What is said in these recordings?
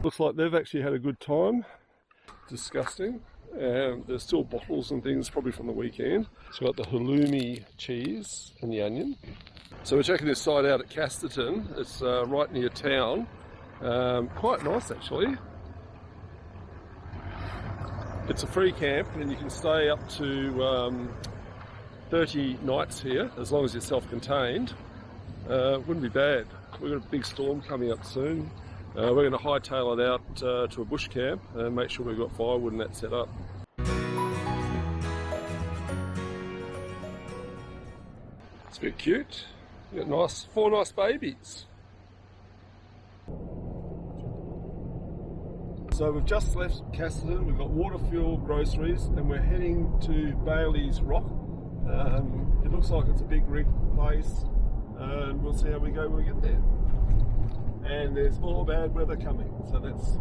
Looks like they've actually had a good time. Disgusting. There's still bottles and things probably from the weekend. So we've got the halloumi cheese and the onion. So we're checking this site out at Casterton. It's right near town. Quite nice actually. It's a free camp and you can stay up to 30 nights here as long as you're self-contained. Wouldn't be bad. We've got a big storm coming up soon. We're going to hightail it out to a bush camp and make sure we've got firewood and that set up. It's a bit cute. We've got four nice babies. So we've just left Casterton, we've got water, fuel, groceries, and we're heading to Bailey's Rock. It looks like it's a big rig place, and we'll see how we go when we get there. And there's more bad weather coming, so that's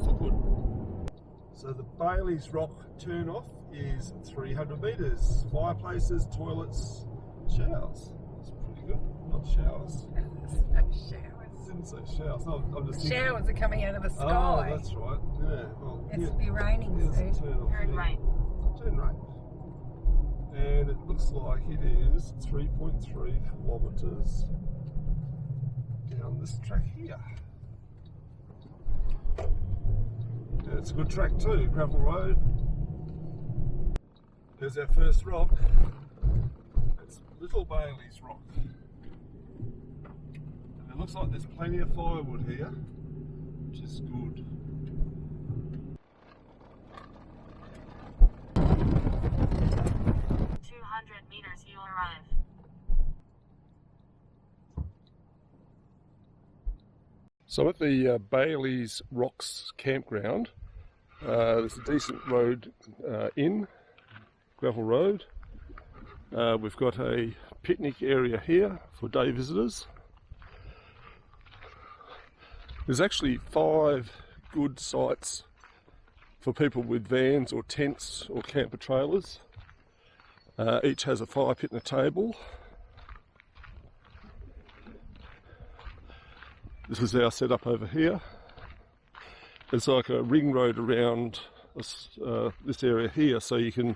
not good. So the Bailey's Rock turn off is 300 metres. Fireplaces, toilets, showers. That's pretty good. Not showers. Showers. I didn't say showers. No, I'm just thinking. Showers are coming out of the sky. Oh, that's right. Yeah. Well, it's be raining soon. Turn right. Turn right. And it looks like it is 3.3 kilometres down this track here. Yeah, it's a good track too, gravel road. There's our first rock. It's Little Bailey's Rock. And it looks like there's plenty of firewood here, which is good. Meters, you'll arrive. So at the Bailey's Rocks campground, there's a decent road gravel road. We've got a picnic area here for day visitors. There's actually 5 good sites for people with vans or tents or camper trailers. Each has a fire pit and a table. This is our setup over here. It's like a ring road around this area here, so you can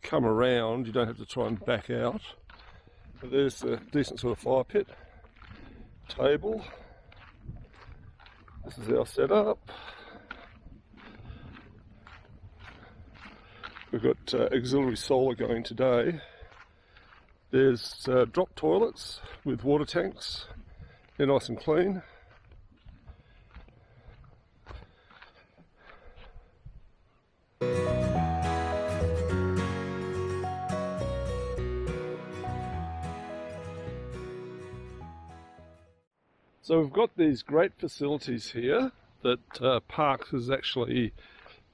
come around, you don't have to try and back out. But there's a decent sort of fire pit, table. This is our setup. We've got auxiliary solar going today. There's drop toilets with water tanks. They're nice and clean. So we've got these great facilities here that Parks has actually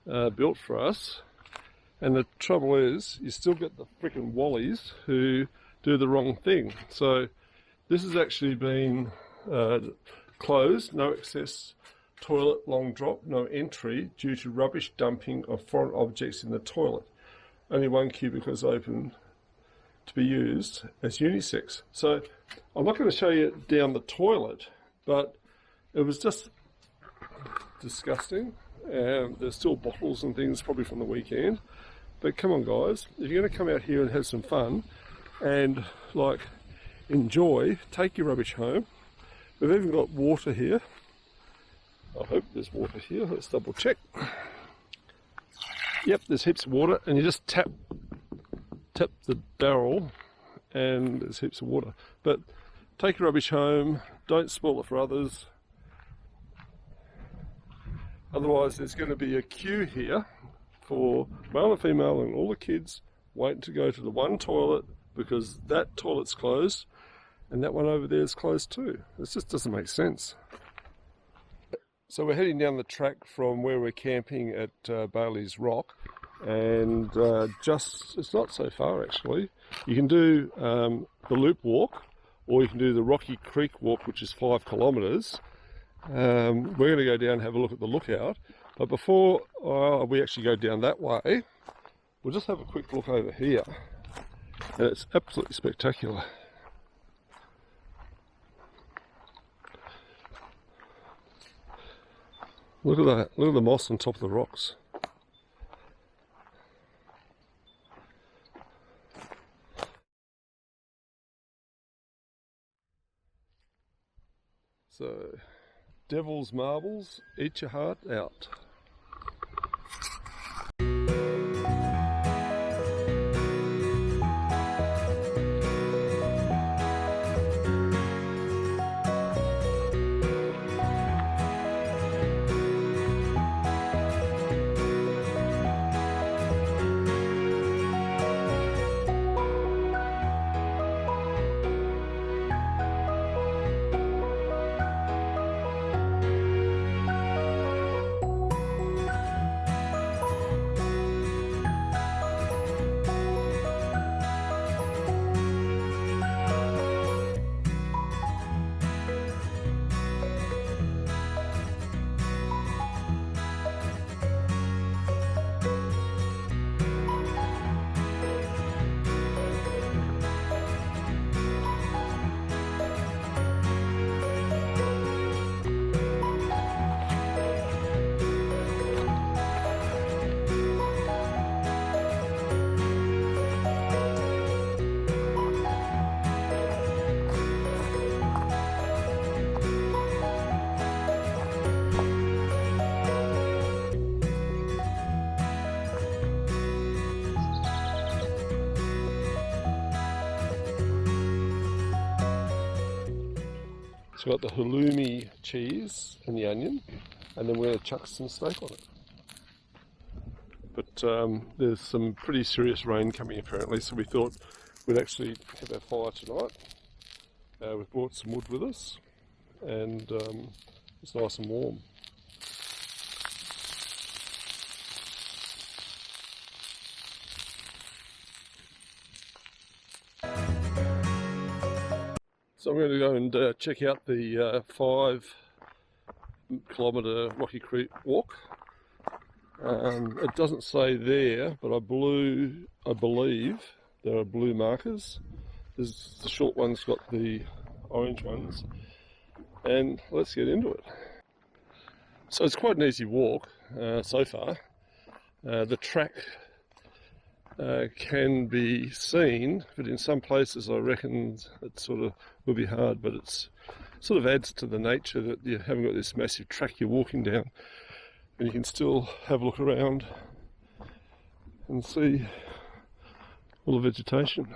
built for us. And the trouble is, you still get the frickin' wallies who do the wrong thing. So this has actually been closed, no access toilet, long drop, no entry due to rubbish dumping of foreign objects in the toilet. Only one cubicle is open to be used as unisex. So I'm not going to show you down the toilet, but it was just disgusting. There's still bottles and things probably from the weekend. But come on guys, if you're going to come out here and have some fun and like enjoy, take your rubbish home. We've even got water here. I hope there's water here. Let's double check. Yep, there's heaps of water, and you just tap the barrel and there's heaps of water. But take your rubbish home, don't spoil it for others. Otherwise there's going to be a queue here for male and female and all the kids waiting to go to the one toilet because that toilet's closed and that one over there is closed too. It just doesn't make sense. So we're heading down the track from where we're camping at Bailey's Rock, and it's not so far actually. You can do the loop walk, or you can do the Rocky Creek walk, which is 5 kilometres. We're going to go down and have a look at the lookout, but before we actually go down that way, we'll just have a quick look over here, and it's absolutely spectacular. Look at that, look at the moss on top of the rocks. So, devil's marbles, eat your heart out. So we've got the halloumi cheese and the onion, and then we're going to chuck some steak on it. But there's some pretty serious rain coming apparently, so we thought we'd actually have our fire tonight. We've brought some wood with us, and it's nice and warm. So I'm going to go and check out the 5 kilometre Rocky Creek walk. It doesn't say there, but I believe there are blue markers. There's the short one's got the orange ones, and let's get into it. So it's quite an easy walk so far. The track can be seen, but in some places I reckon it sort of will be hard, but it's sort of adds to the nature that you haven't got this massive track you're walking down, and you can still have a look around and see all the vegetation.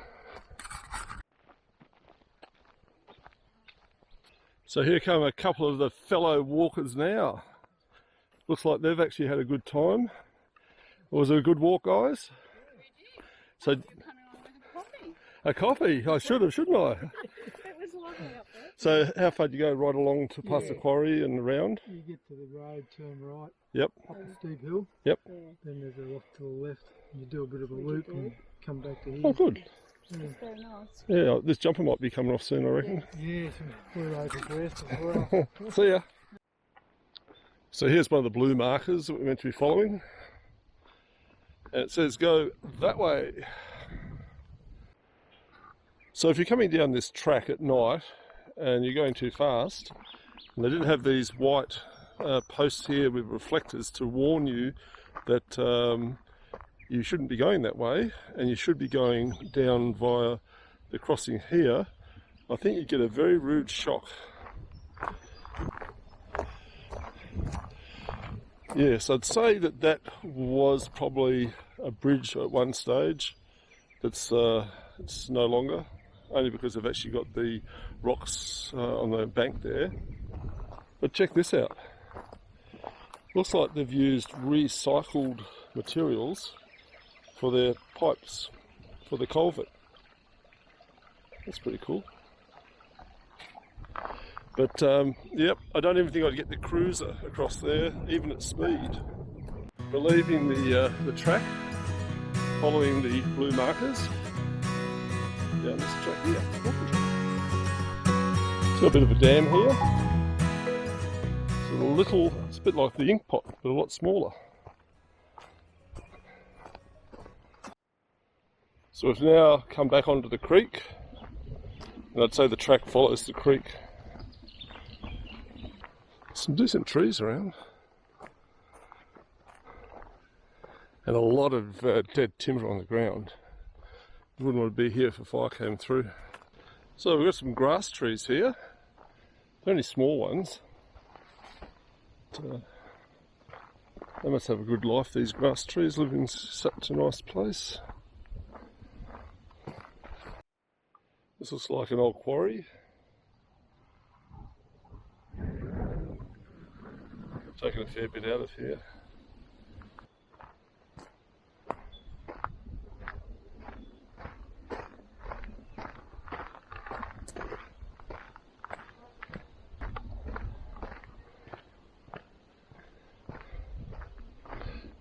So here come a couple of the fellow walkers now. Looks like they've actually had a good time. Was it a good walk, guys? So, a coffee? I should have, shouldn't I? It was lovely up there. So how far do you go? Right along to past the quarry and around? You get to the road, turn right. Yep. Up a steep hill. Yep. Yeah. Then there's a rock to the left. You do a bit of a loop and come back to here. Oh, good. Yeah. It's very nice. Yeah, this jumper might be coming off soon, I reckon. Yeah, some blue open breast as well. See ya. So here's one of the blue markers that we're meant to be following. And it says go that way. So if you're coming down this track at night and you're going too fast, and they didn't have these white posts here with reflectors to warn you that you shouldn't be going that way, and you should be going down via the crossing here, I think you get a very rude shock. Yes, I'd say that that was probably a bridge at one stage. It's no longer, only because they've actually got the rocks on the bank there. But check this out. Looks like they've used recycled materials for their pipes, for the culvert. That's pretty cool. But yep, I don't even think I'd get the cruiser across there, even at speed. We're leaving the track, following the blue markers. Down this track here. It's got a bit of a dam here. It's a bit like the ink pot, but a lot smaller. So we've now come back onto the creek, and I'd say the track follows the creek. Some decent trees around. and a lot of dead timber on the ground. You wouldn't want to be here if a fire came through. So we've got some grass trees here. They're only small ones. But, they must have a good life, these grass trees, living in such a nice place. This looks like an old quarry. Taking a fair bit out of here.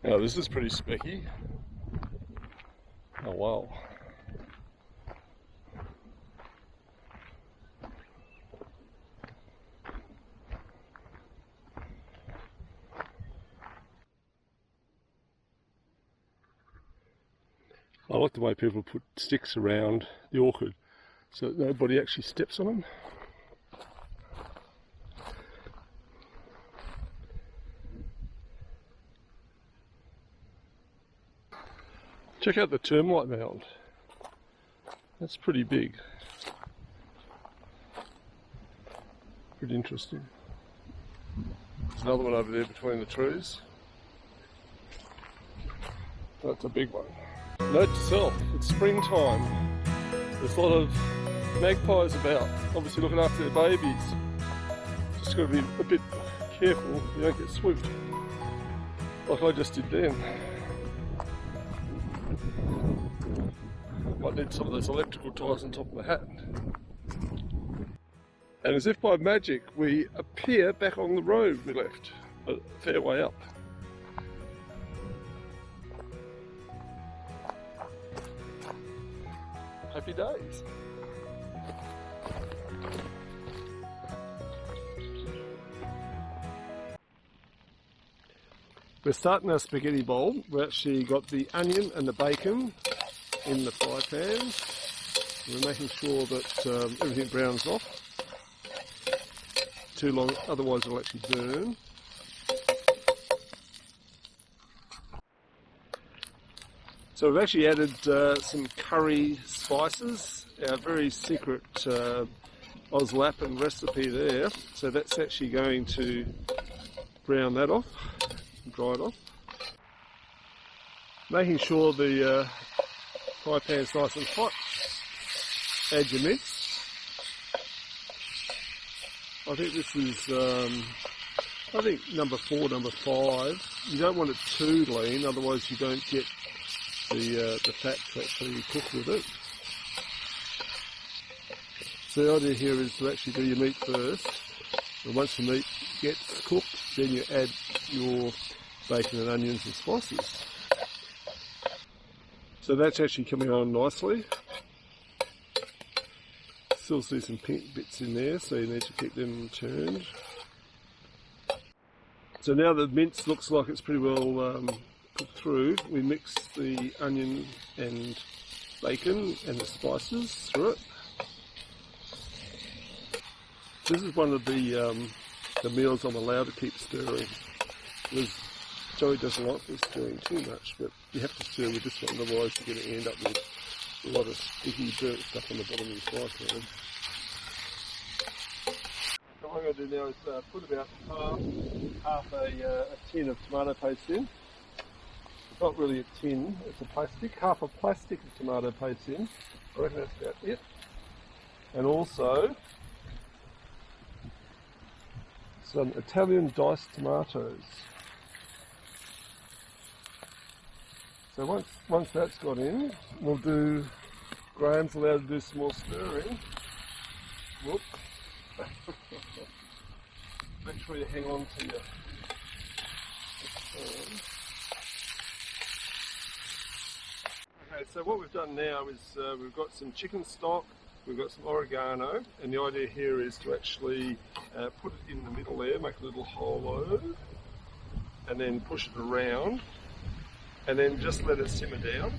Now this is pretty specky. Oh wow. I like the way people put sticks around the orchid so that nobody actually steps on them. Check out the termite mound. That's pretty big. Pretty interesting. There's another one over there between the trees. That's a big one. Note to self, it's springtime. There's a lot of magpies about, obviously looking after their babies. Just got to be a bit careful you don't get swooped, like I just did then. Might need some of those electrical ties on top of the hat. And as if by magic, we appear back on the road we left, a fair way up. Happy days. We're starting our spaghetti bowl. We've actually got the onion and the bacon in the fry pan. We're making sure that everything browns off. Too long, otherwise it'll actually burn. So we've actually added some curry spices, our very secret OZLAPN recipe there. So that's actually going to brown that off, dry it off. Making sure the fry pan's nice and hot. Add your mix. I think this is, I think number 4, number 5. You don't want it too lean, otherwise you don't get the fat to actually cook with it. So the idea here is to actually do your meat first, and once the meat gets cooked, then you add your bacon and onions and spices. So that's actually coming on nicely. Still see some pink bits in there, so you need to keep them turned. So now the mince looks like it's pretty well cooked through, we mix the onion and bacon and the spices through it. This is one of the meals I'm allowed to keep stirring, because Joey doesn't like me stirring too much, but you have to stir with this one, otherwise you're going to end up with a lot of sticky burnt stuff on the bottom of your fry pan. So what I'm going to do now is put about half a tin of tomato paste in. It's not really a tin, it's a plastic. Half a plastic of tomato paste in. I reckon that's about it. And also some Italian diced tomatoes. So once that's got in, we'll do, Graham's allowed to do some more stirring. Whoop. Make sure you hang on to your spoon. Okay, so what we've done now is we've got some chicken stock, we've got some oregano, and the idea here is to actually put it in the middle there, make a little hollow, and then push it around, and then just let it simmer down.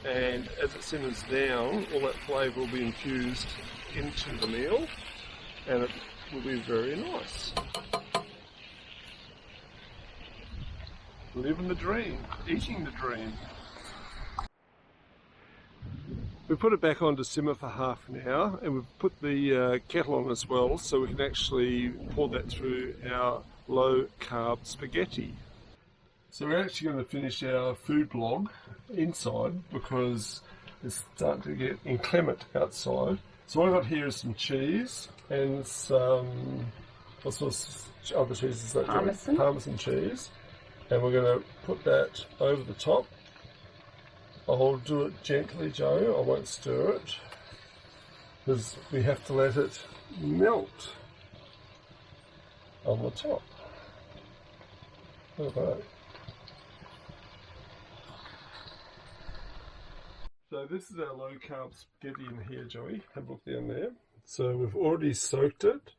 And as it simmers down, all that flavour will be infused into the meal, and it will be very nice. Living the dream, eating the dream. We put it back on to simmer for half an hour, and we've put the kettle on as well, so we can actually pour that through our low carb spaghetti. So we're actually going to finish our food blog inside because it's starting to get inclement outside. So what I've got here is some cheese and some, what sort of other cheese is that? Parmesan. Parmesan cheese. And we're going to put that over the top. I'll do it gently, Joe. I won't stir it because we have to let it melt on the top. Look at that. So this is our low carb spaghetti in here, Joey. Have a look down there. So we've already soaked it,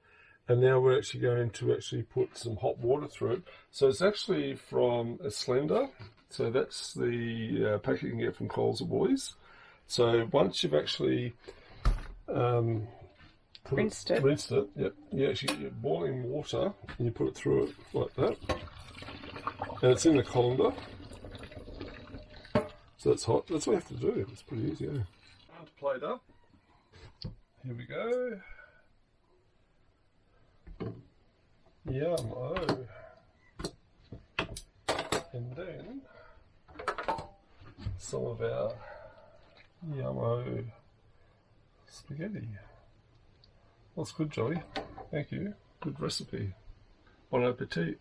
and now we're actually going to put some hot water through it. So it's actually from a Slender. So that's the packet you can get from Coles or Boys. So once you've actually Rinsed it. Yep. You actually get boiling water and you put it through it like that. And it's in the colander. So that's hot. That's what you have to do. It's pretty easy, yeah. Time to plate up. Here we go. Yum. Oh. And then some of our yummo spaghetti. That's good, Joey. Thank you. Good recipe. Bon appetit.